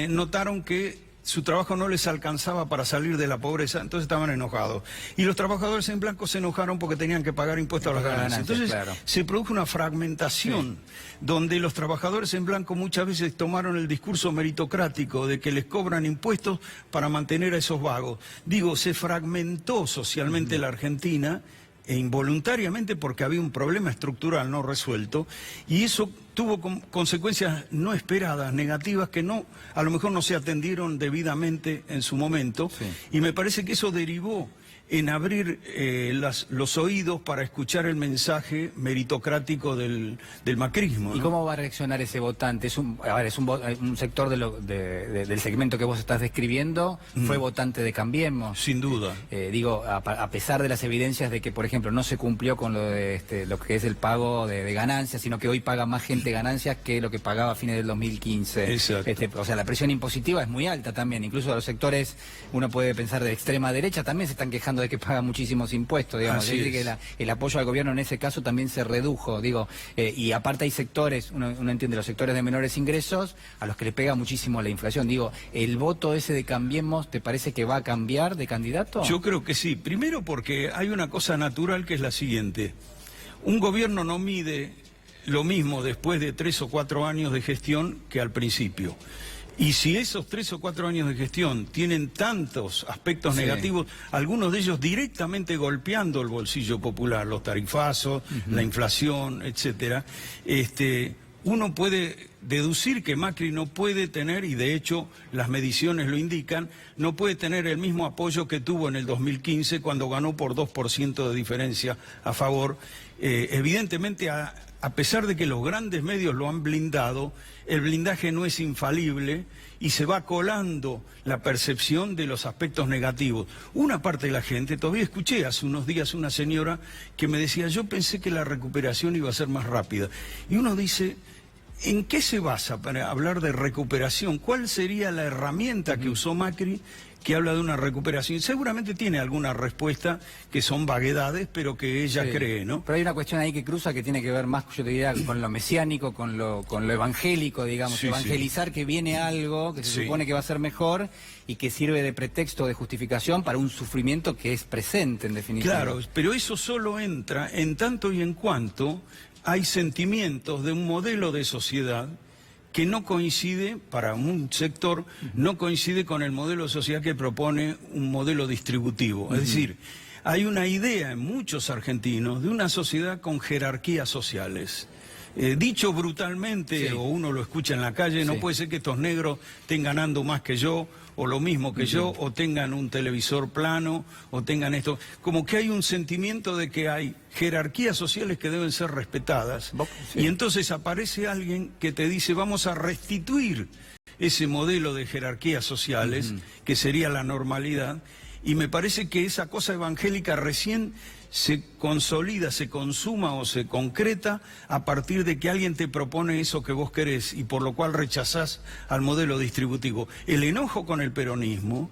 notaron que su trabajo no les alcanzaba para salir de la pobreza, entonces estaban enojados. Y los trabajadores en blanco se enojaron porque tenían que pagar impuestos a las ganancias. Entonces claro. se produjo una fragmentación, donde los trabajadores en blanco muchas veces tomaron el discurso meritocrático de que les cobran impuestos para mantener a esos vagos. Digo, se fragmentó socialmente la Argentina, e involuntariamente porque había un problema estructural no resuelto, y eso tuvo consecuencias no esperadas, negativas, que a lo mejor no se atendieron debidamente en su momento, y me parece que eso derivó en abrir los oídos para escuchar el mensaje meritocrático del macrismo, ¿no? ¿Y cómo va a reaccionar ese votante? Es un sector del segmento que vos estás describiendo, fue votante de Cambiemos. Sin duda. Digo, a pesar de las evidencias de que, por ejemplo, no se cumplió con lo que es el pago de ganancias, sino que hoy paga más gente ganancias que lo que pagaba a fines del 2015. Exacto. O sea, la presión impositiva es muy alta también. Incluso a los sectores, uno puede pensar de extrema derecha, también se están quejando de que pagan muchísimos impuestos, digamos. Así Dice es. que el apoyo al gobierno en ese caso también se redujo, digo, y aparte hay sectores, uno entiende, los sectores de menores ingresos, a los que le pega muchísimo la inflación. Digo, ¿el voto ese de Cambiemos te parece que va a cambiar de candidato? Yo creo que sí. Primero porque hay una cosa natural que es la siguiente. Un gobierno no mide lo mismo después de 3 o 4 años de gestión que al principio. Y si esos 3 o 4 años de gestión tienen tantos aspectos negativos, algunos de ellos directamente golpeando el bolsillo popular, los tarifazos, la inflación, etcétera, uno puede deducir que Macri no puede tener, y de hecho las mediciones lo indican, no puede tener el mismo apoyo que tuvo en el 2015 cuando ganó por 2% de diferencia a favor. Evidentemente, a pesar de que los grandes medios lo han blindado, el blindaje no es infalible y se va colando la percepción de los aspectos negativos. Una parte de la gente, todavía escuché hace unos días una señora que me decía, yo pensé que la recuperación iba a ser más rápida. Y uno dice, ¿en qué se basa para hablar de recuperación? ¿Cuál sería la herramienta que usó Macri que habla de una recuperación? Seguramente tiene alguna respuesta que son vaguedades, pero que ella cree, ¿no? Pero hay una cuestión ahí que cruza que tiene que ver más, yo te diría, con lo mesiánico, con lo evangélico, digamos, evangelizar que viene algo que se supone que va a ser mejor y que sirve de pretexto, de justificación para un sufrimiento que es presente, en definitiva. Claro, pero eso solo entra en tanto y en cuanto hay sentimientos de un modelo de sociedad que no coincide, para un sector, no coincide con el modelo de sociedad que propone un modelo distributivo. Es decir, hay una idea en muchos argentinos de una sociedad con jerarquías sociales, dicho brutalmente, Sí. o uno lo escucha en la calle, no Sí. puede ser que estos negros estén ganando más que yo, o lo mismo que yo, o tengan un televisor plano, o tengan esto. Como que hay un sentimiento de que hay jerarquías sociales que deben ser respetadas. Sí. Y entonces aparece alguien que te dice, vamos a restituir ese modelo de jerarquías sociales, que sería la normalidad, y me parece que esa cosa evangélica recién se consolida, se consuma o se concreta a partir de que alguien te propone eso que vos querés y por lo cual rechazás al modelo distributivo. El enojo con el peronismo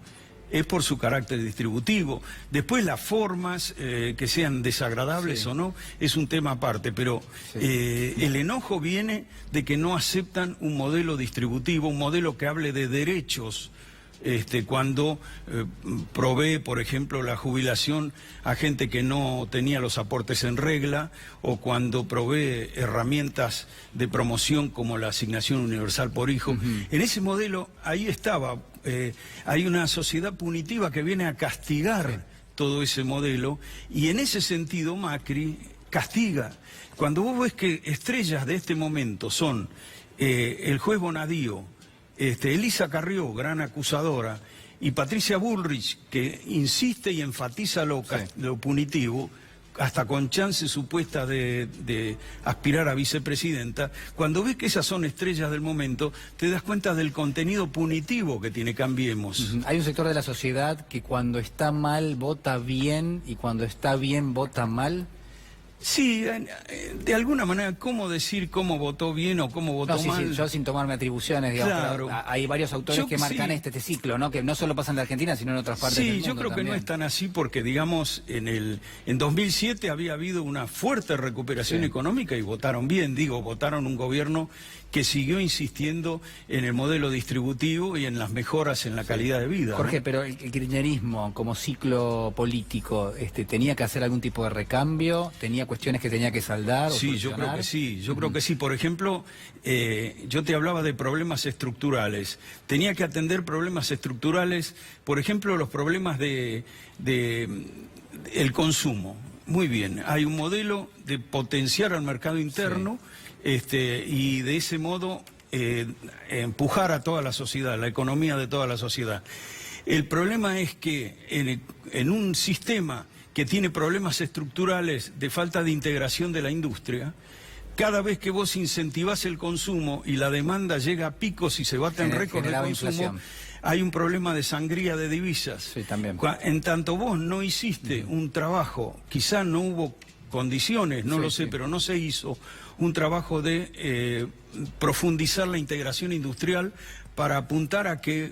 es por su carácter distributivo. Después las formas, que sean desagradables o no, es un tema aparte, pero el enojo viene de que no aceptan un modelo distributivo, un modelo que hable de derechos. Cuando provee, por ejemplo, la jubilación a gente que no tenía los aportes en regla, o cuando provee herramientas de promoción como la asignación universal por hijo. En ese modelo, ahí estaba, hay una sociedad punitiva que viene a castigar todo ese modelo, y en ese sentido Macri castiga. Cuando vos ves que estrellas de este momento son el juez Bonadío, Elisa Carrió, gran acusadora, y Patricia Bullrich, que insiste y enfatiza lo punitivo, hasta con chance supuesta de aspirar a vicepresidenta, cuando ves que esas son estrellas del momento, te das cuenta del contenido punitivo que tiene Cambiemos. Hay un sector de la sociedad que cuando está mal vota bien y cuando está bien vota mal. Sí, de alguna manera, ¿cómo decir cómo votó bien o cómo votó mal? Sí, yo sin tomarme atribuciones, digamos, Claro. pero hay varios autores que marcan este ciclo, ¿no? Que no solo pasa en la Argentina, sino en otras partes del mundo. Sí, yo creo que también. no es tan así porque, digamos, en 2007 había habido una fuerte recuperación económica y votaron bien, votaron un gobierno que siguió insistiendo en el modelo distributivo y en las mejoras en la calidad de vida. Jorge, ¿no? pero el kirchnerismo como ciclo político, ¿tenía que hacer algún tipo de recambio? ¿Tenía cuestiones que tenía que saldar? Sí, yo creo que sí, yo creo que sí. Por ejemplo, yo te hablaba de problemas estructurales. Tenía que atender problemas estructurales, por ejemplo, los problemas de el consumo. Muy bien, hay un modelo de potenciar al mercado interno y de ese modo empujar a toda la sociedad, la economía de toda la sociedad. El problema es que en un sistema que tiene problemas estructurales de falta de integración de la industria, cada vez que vos incentivás el consumo y la demanda llega a picos y se baten récords de consumo, inflación. hay un problema de sangría de divisas. Sí, también. En tanto vos no hiciste un trabajo, quizá no hubo condiciones, no lo sé, pero no se hizo un trabajo de profundizar la integración industrial para apuntar a que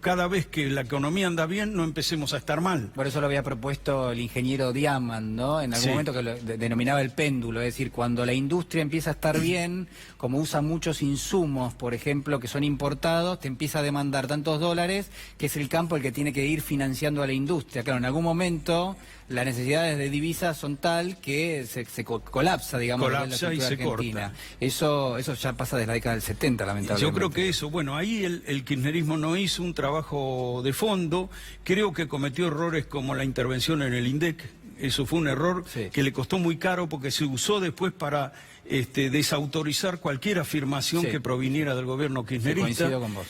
cada vez que la economía anda bien no empecemos a estar mal. Por eso lo había propuesto el ingeniero Diamant, ¿no? En algún momento que lo denominaba el péndulo, es decir, cuando la industria empieza a estar bien, como usa muchos insumos, por ejemplo, que son importados, te empieza a demandar tantos dólares, que es el campo el que tiene que ir financiando a la industria. Claro, en algún momento las necesidades de divisas son tal que se colapsa, digamos, Colapsa y se argentina. corta. Eso ya pasa desde la década del 70, lamentablemente. Yo creo que eso, bueno, ahí el kirchnerismo no hizo un trabajo de fondo, creo que cometió errores como la intervención en el INDEC, eso fue un error que le costó muy caro porque se usó después para desautorizar cualquier afirmación que proviniera del gobierno kirchnerista. Coincido con vos.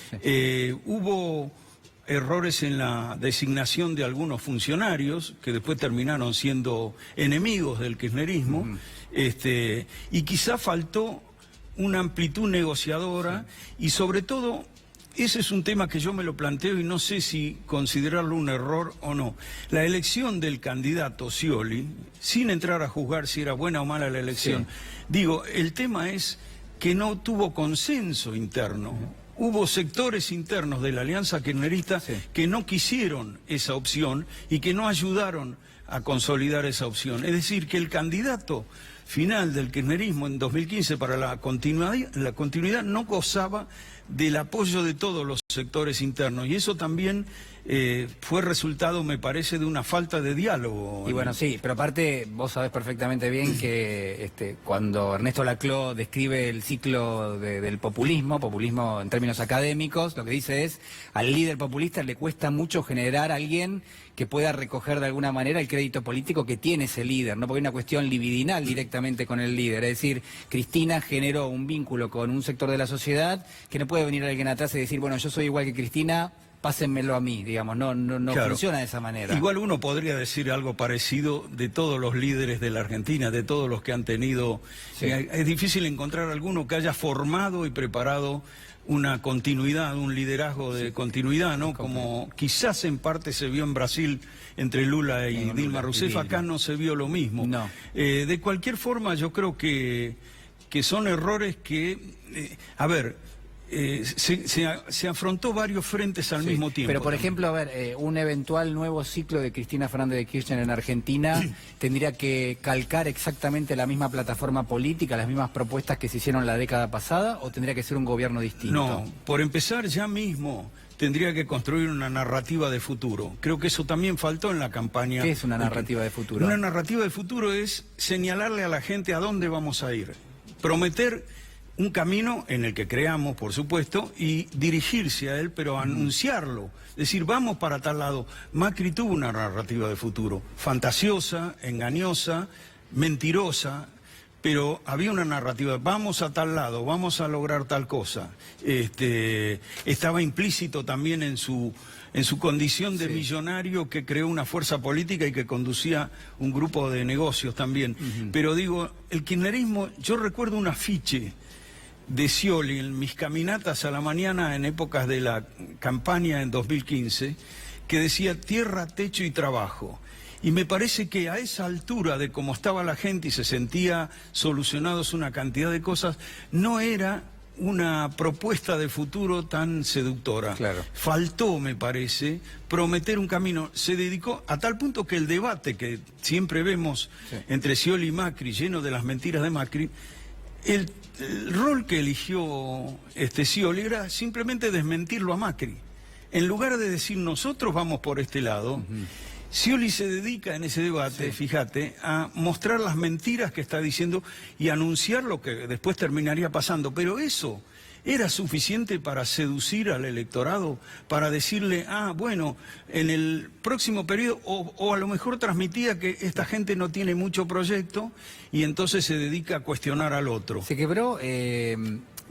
Hubo errores en la designación de algunos funcionarios que después terminaron siendo enemigos del kirchnerismo, y quizá faltó una amplitud negociadora y sobre todo, ese es un tema que yo me lo planteo y no sé si considerarlo un error o no. La elección del candidato Scioli, sin entrar a juzgar si era buena o mala la elección, digo, el tema es que no tuvo consenso interno. Hubo sectores internos de la alianza kirchnerista que no quisieron esa opción y que no ayudaron a consolidar esa opción. Es decir, que el candidato final del kirchnerismo en 2015 para la continuidad no gozaba del apoyo de todos los sectores internos y eso también fue resultado, me parece, de una falta de diálogo. Y bueno, sí, pero aparte vos sabés perfectamente bien que cuando Ernesto Laclau describe el ciclo del populismo en términos académicos, lo que dice es, al líder populista le cuesta mucho generar a alguien que pueda recoger de alguna manera el crédito político que tiene ese líder, ¿no? Porque hay una cuestión libidinal directamente con el líder, es decir, Cristina generó un vínculo con un sector de la sociedad que no puede venir alguien atrás y decir, bueno, yo soy igual que Cristina, pásenmelo a mí, digamos, no Claro. funciona de esa manera. Igual uno podría decir algo parecido de todos los líderes de la Argentina, de todos los que han tenido... Sí. Es difícil encontrar alguno que haya formado y preparado una continuidad, un liderazgo de continuidad, ¿no? Como quizás en parte se vio en Brasil entre Lula y Dilma Rousseff, acá no se vio lo mismo. No. De cualquier forma, yo creo que son errores que... se afrontó varios frentes al mismo tiempo. Pero, por ejemplo, a ver, un eventual nuevo ciclo de Cristina Fernández de Kirchner en Argentina tendría que calcar exactamente la misma plataforma política, las mismas propuestas que se hicieron la década pasada, o tendría que ser un gobierno distinto. No, por empezar ya mismo tendría que construir una narrativa de futuro. Creo que eso también faltó en la campaña. ¿Qué es una narrativa de futuro? Una narrativa de futuro es señalarle a la gente a dónde vamos a ir, prometer un camino en el que creamos, por supuesto, y dirigirse a él, pero anunciarlo. Decir, vamos para tal lado. Macri tuvo una narrativa de futuro, fantasiosa, engañosa, mentirosa, pero había una narrativa, vamos a tal lado, vamos a lograr tal cosa. Estaba implícito también en su condición de millonario, que creó una fuerza política y que conducía un grupo de negocios también. Pero digo, el kirchnerismo, yo recuerdo un afiche de Scioli en mis caminatas a la mañana en épocas de la campaña en 2015, que decía tierra, techo y trabajo. Y me parece que a esa altura de cómo estaba la gente y se sentía solucionados una cantidad de cosas, no era una propuesta de futuro tan seductora. Claro. Faltó, me parece, prometer un camino. Se dedicó a tal punto que el debate que siempre vemos entre Scioli y Macri, lleno de las mentiras de Macri, el rol que eligió Scioli era simplemente desmentirlo a Macri. En lugar de decir nosotros vamos por este lado, Scioli se dedica en ese debate, fíjate, a mostrar las mentiras que está diciendo y anunciar lo que después terminaría pasando. Pero eso era suficiente para seducir al electorado, para decirle, bueno, en el próximo periodo, o a lo mejor transmitía que esta gente no tiene mucho proyecto y entonces se dedica a cuestionar al otro. Se quebró,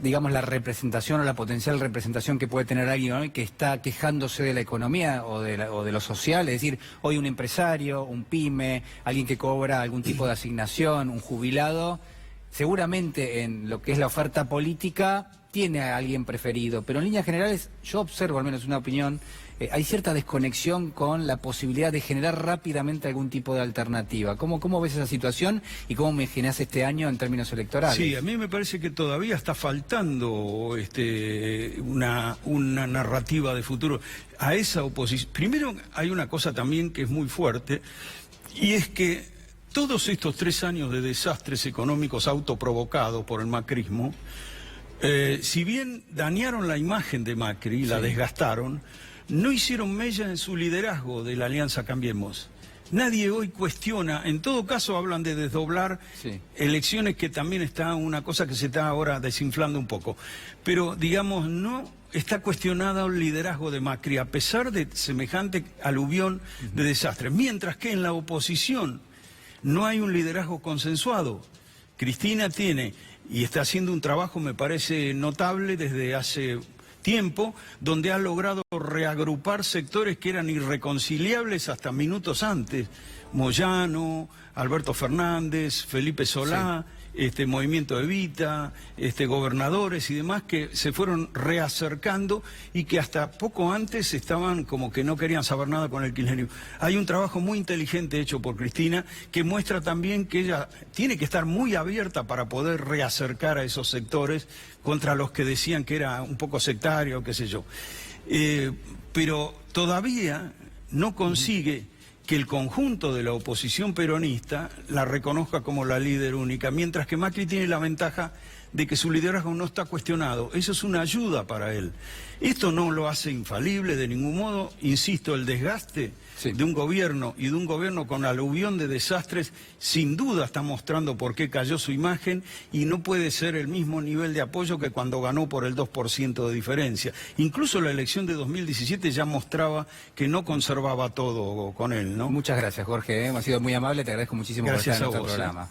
digamos, la representación o la potencial representación que puede tener alguien hoy que está quejándose de la economía o de lo social, es decir, hoy un empresario, un pyme, alguien que cobra algún tipo de asignación, un jubilado, seguramente en lo que es la oferta política tiene a alguien preferido, pero en líneas generales yo observo, al menos una opinión, hay cierta desconexión con la posibilidad de generar rápidamente algún tipo de alternativa. ¿Cómo ves esa situación y cómo me imaginás este año en términos electorales? Sí, a mí me parece que todavía está faltando una narrativa de futuro a esa oposición. Primero hay una cosa también que es muy fuerte, y es que todos estos 3 años de desastres económicos autoprovocados por el macrismo, si bien dañaron la imagen de Macri, la desgastaron, no hicieron mella en su liderazgo de la Alianza Cambiemos. Nadie hoy cuestiona, en todo caso hablan de desdoblar elecciones, que también está una cosa que se está ahora desinflando un poco. Pero, digamos, no está cuestionado el liderazgo de Macri, a pesar de semejante aluvión de desastres. Mientras que en la oposición no hay un liderazgo consensuado. Cristina tiene, y está haciendo un trabajo, me parece notable desde hace tiempo, donde ha logrado reagrupar sectores que eran irreconciliables hasta minutos antes. Moyano, Alberto Fernández, Felipe Solá, Movimiento Evita, gobernadores y demás, que se fueron reacercando y que hasta poco antes estaban como que no querían saber nada con el kirchnerismo. Hay un trabajo muy inteligente hecho por Cristina que muestra también que ella tiene que estar muy abierta para poder reacercar a esos sectores contra los que decían que era un poco sectario, qué sé yo. Pero todavía no consigue que el conjunto de la oposición peronista la reconozca como la líder única, mientras que Macri tiene la ventaja de que su liderazgo no está cuestionado. Eso es una ayuda para él. Esto no lo hace infalible de ningún modo. Insisto, el desgaste de un gobierno y de un gobierno con aluvión de desastres, sin duda está mostrando por qué cayó su imagen y no puede ser el mismo nivel de apoyo que cuando ganó por el 2% de diferencia. Incluso la elección de 2017 ya mostraba que no conservaba todo con él, ¿no? Muchas gracias, Jorge. Ha sido muy amable, te agradezco muchísimo Gracias por estar en a nuestro vos, programa.